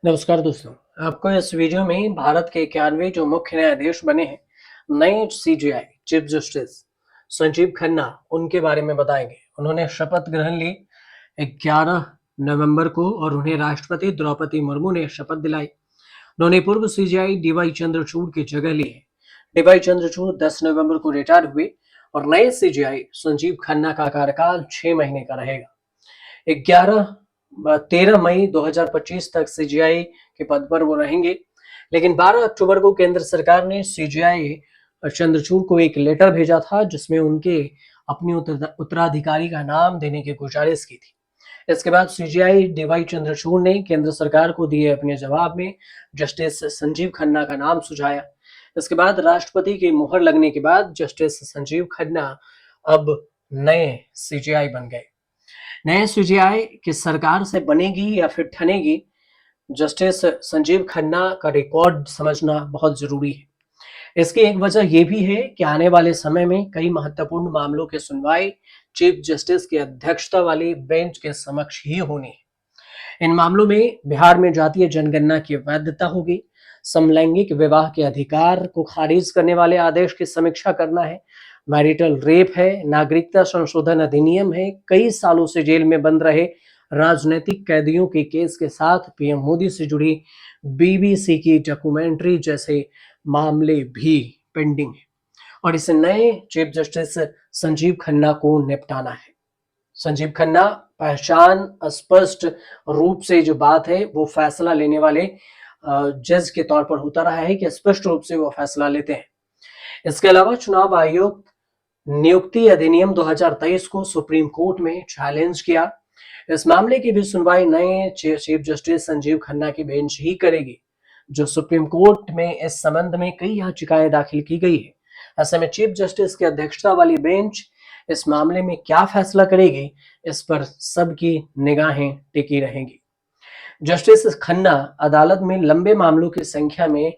नमस्कार दोस्तों। आपको इस वीडियो में भारत के 91 जो मुख्य न्यायाधीश बने हैं, नए CJI chief justice Sanjeev Khanna, उनके बारे में बताएंगे। उन्होंने शपथ ग्रहण ली 11 नवंबर को और उन्हें राष्ट्रपति द्रौपदी मुर्मू ने शपथ दिलाई। उन्होंने पूर्व सीजेआई डीवाई चंद्रचूड़ की जगह ली है। डीवाई चंद्रचूड़ 10 नवंबर को रिटायर हुए और नए सीजेआई संजीव खन्ना का कार्यकाल 6 महीने का रहेगा। 13 मई 2025 तक सीजीआई के पद पर वो रहेंगे, लेकिन 12 अक्टूबर को केंद्र सरकार ने सीजीआई चंद्रचूड़ को एक लेटर भेजा था जिसमें उनके अपने उत्तराधिकारी का नाम देने की गुजारिश की थी। इसके बाद सीजीआई डीवाई चंद्रचूड़ ने केंद्र सरकार को दिए अपने जवाब में जस्टिस संजीव खन्ना का नाम सुझाया। इसके बाद राष्ट्रपति की मुहर लगने के बाद जस्टिस संजीव खन्ना अब नए सीजीआई बन गए। नए सीजीआई किस सरकार से बनेगी या फिर ठनेगी, जस्टिस संजीव खन्ना का रिकॉर्ड समझना बहुत जरूरी है। इसकी एक वजह यह भी है कि आने वाले समय में कई महत्वपूर्ण मामलों की सुनवाई चीफ जस्टिस की अध्यक्षता वाली बेंच के समक्ष ही होनी है। इन मामलों में बिहार में जातीय जनगणना की वैधता होगी, समलैंगिक विवाह के अधिकार को खारिज करने वाले आदेश की समीक्षा करना है, मैरिटल रेप है, नागरिकता संशोधन अधिनियम है, कई सालों से जेल में बंद रहे राजनीतिक कैदियों के केस के साथ पीएम मोदी से जुड़ी बीबीसी की डॉक्यूमेंट्री जैसे मामले भी पेंडिंग है और इसे नए चीफ जस्टिस संजीव खन्ना को निपटाना है। संजीव खन्ना पहचान स्पष्ट रूप से जो बात है वो फैसला लेने वाले जज के तौर पर होता रहा है कि स्पष्ट रूप से वो फैसला लेते हैं। इसके अलावा चुनाव आयोग नियुक्ति अधिनियम 2023 को सुप्रीम कोर्ट में चैलेंज किया। इस मामले की भी सुनवाई नए चीफ जस्टिस संजीव खन्ना की बेंच ही करेगी, जो सुप्रीम कोर्ट में इस संबंध में कई याचिकाएं दाखिल की गई है। ऐसे में चीफ जस्टिस की अध्यक्षता वाली बेंच इस मामले में क्या फैसला करेगी, इस पर सबकी निगाहें टिकी रहेंगी। जस्टिस खन्ना अदालत में लंबे मामलों की संख्या में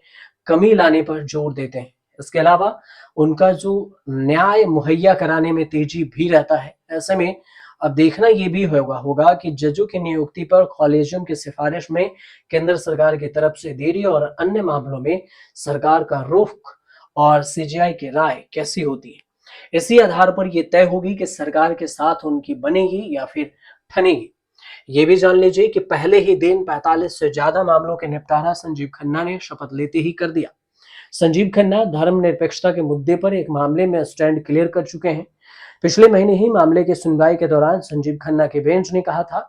कमी लाने पर जोर देते हैं। इसके अलावा उनका जो न्याय मुहैया कराने में तेजी भी रहता है। ऐसे में अब देखना ये भी होगा कि जजों की नियुक्ति पर कॉलेजियम की सिफारिश में केंद्र सरकार की तरफ से देरी और अन्य मामलों में सरकार का रुख और सीजीआई की राय कैसी होती है। इसी आधार पर यह तय होगी कि सरकार के साथ उनकी बनेगी या फिर ठनेगी। ये भी जान लीजिए कि पहले ही दिन 45 से ज्यादा मामलों के निपटारा संजीव खन्ना ने शपथ लेते ही कर दिया। संजीव खन्ना धर्मनिरपेक्षता के मुद्दे पर एक मामले में स्टैंड क्लियर कर चुके हैं। पिछले महीने ही मामले की सुनवाई के दौरान संजीव खन्ना के बेंच ने कहा था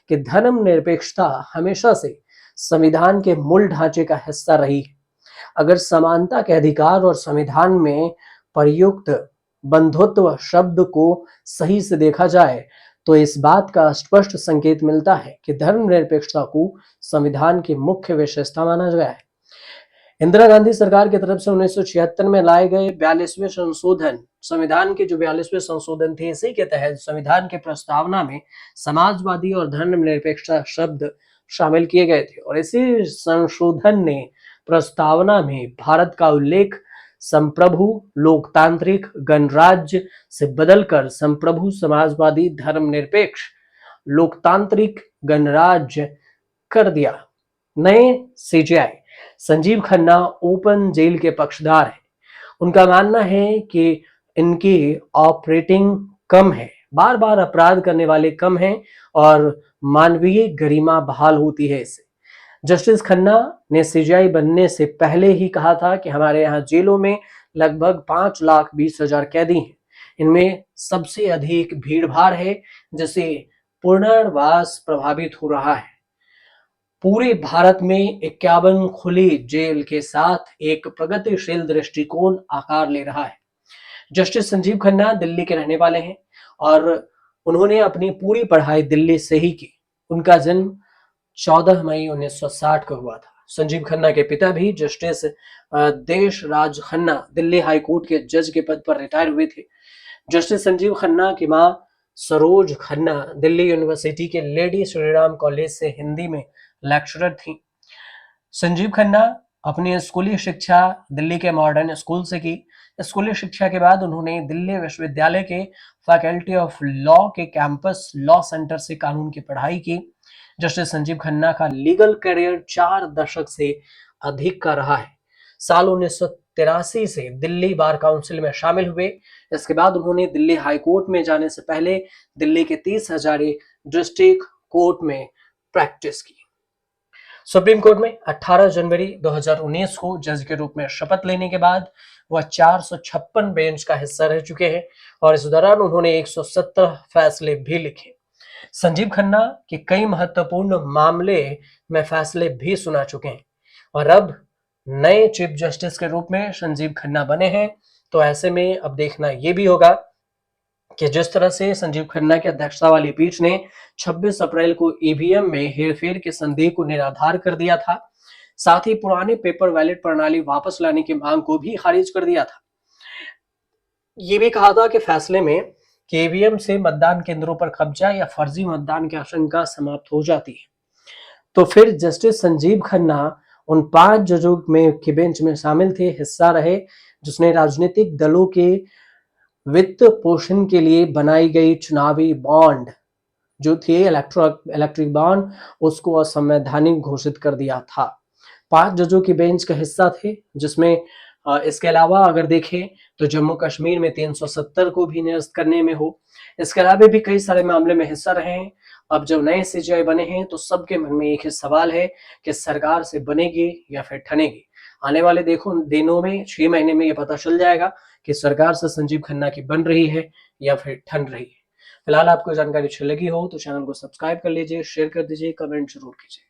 कि धर्मनिरपेक्षता हमेशा से संविधान के मूल ढांचे का हिस्सा रही है। अगर समानता के अधिकार और संविधान में प्रयुक्त बंधुत्व शब्द को सही से देखा जाए तो इस बात का स्पष्ट संकेत मिलता है कि धर्मनिरपेक्षता को संविधान की मुख्य विशेषता माना गया है। इंदिरा गांधी सरकार की तरफ से 1976 में लाए गए 42वें संशोधन, संविधान के जो 42वें संशोधन थे, इसी के तहत संविधान के प्रस्तावना में समाजवादी और धर्मनिरपेक्षता शब्द शामिल किए गए थे और इसी संशोधन ने प्रस्तावना में भारत का उल्लेख संप्रभु लोकतांत्रिक गणराज्य से बदलकर संप्रभु समाजवादी धर्मनिरपेक्ष लोकतांत्रिक गणराज्य कर दिया। नए CJI Sanjiv Khanna open jail के पक्षधार हैं। उनका मानना है कि इनकी ऑपरेटिंग कम है, बार बार अपराध करने वाले कम हैं और मानवीय गरिमा बहाल होती है इससे। जस्टिस खन्ना ने सीजीआई बनने से पहले ही कहा था कि हमारे यहाँ जेलों में लगभग 5,20,000 कैदी हैं। इनमें सबसे अधिक भीड़ भाड़ है जिससे पुनर्वास प्रभावित हो रहा है। पूरे भारत में 51 खुली जेल के साथ एक प्रगतिशील दृष्टिकोण आकार ले रहा है। जस्टिस संजीव खन्ना दिल्ली के रहने वाले हैं और उन्होंने अपनी पूरी पढ़ाई दिल्ली से ही की। उनका जन्म 14 मई 1960 को हुआ था। संजीव खन्ना के पिता भी जस्टिस देश राज खन्ना दिल्ली हाई कोर्ट के जज के पद पर रिटायर हुए थे। जस्टिस संजीव खन्ना की मां सरोज खन्ना दिल्ली यूनिवर्सिटी के लेडी श्रीराम कॉलेज से हिंदी में लेक्चरर थी। संजीव खन्ना अपनी स्कूली शिक्षा दिल्ली के मॉडर्न स्कूल से की। स्कूली शिक्षा के बाद उन्होंने दिल्ली विश्वविद्यालय के फैकल्टी ऑफ लॉ के कैंपस लॉ सेंटर से कानून की पढ़ाई की। जस्टिस संजीव खन्ना का लीगल करियर 4 दशक से अधिक का रहा है। साल 1983 से दिल्ली बार काउंसिल में शामिल हुए। इसके बाद उन्होंने दिल्ली हाई कोर्ट में जाने से पहले दिल्ली के 30 हजारी डिस्ट्रिक्ट कोर्ट में प्रैक्टिस की। सुप्रीम कोर्ट में 18 जनवरी 2019 को जज के रूप में शपथ लेने के बाद वह 456 बेंच का हिस्सा रह चुके हैं और इस दौरान उन्होंने 117 फैसले भी लिखे। संजीव खन्ना के कई महत्वपूर्ण मामले में फैसले भी सुना चुके हैं और अब नए चीफ जस्टिस के रूप में संजीव खन्ना बने हैं। तो ऐसे में अब देखना यह भी होगा कि जिस तरह से संजीव खन्ना की अध्यक्षता वाली पीठ ने 26 अप्रैल को ईवीएम में हेरफेर के संदेह को निराधार कर दिया था, साथ ही पुराने पेपर बैलेट प्रणाली वापस लाने की मांग को भी खारिज कर दिया था। ये भी कहा था कि फैसले में ईवीएम से मतदान केंद्रों पर कब्जा या फर्जी मतदान की आशंका समाप्त हो जाती है। तो फिर जस्टिस संजीव खन्ना उन 5 जजों में के बेंच में शामिल थे, हिस्सा रहे, जिसने राजनीतिक दलों के वित्त पोषण के लिए बनाई गई चुनावी बॉन्ड जो थे इलेक्ट्रिक बॉन्ड, उसको असंवैधानिक घोषित कर दिया था। 5 जजों की बेंच का हिस्सा थे, जिसमें इसके अलावा अगर देखें तो जम्मू कश्मीर में 370 को भी निरस्त करने में हो। इसके अलावा भी कई सारे मामले में हिस्सा रहे हैं। अब जब नए सीजीआई बने हैं तो सबके मन में एक ही सवाल है कि सरकार से बनेगी या फिर ठनेगी। आने वाले दिनों में 6 महीने में ये पता चल जाएगा कि सरकार से संजीव खन्ना की बन रही है या फिर ठन रही है। फिलहाल आपको जानकारी अच्छी लगी हो तो चैनल को सब्सक्राइब कर लीजिए, शेयर कर दीजिए, कमेंट जरूर कीजिए।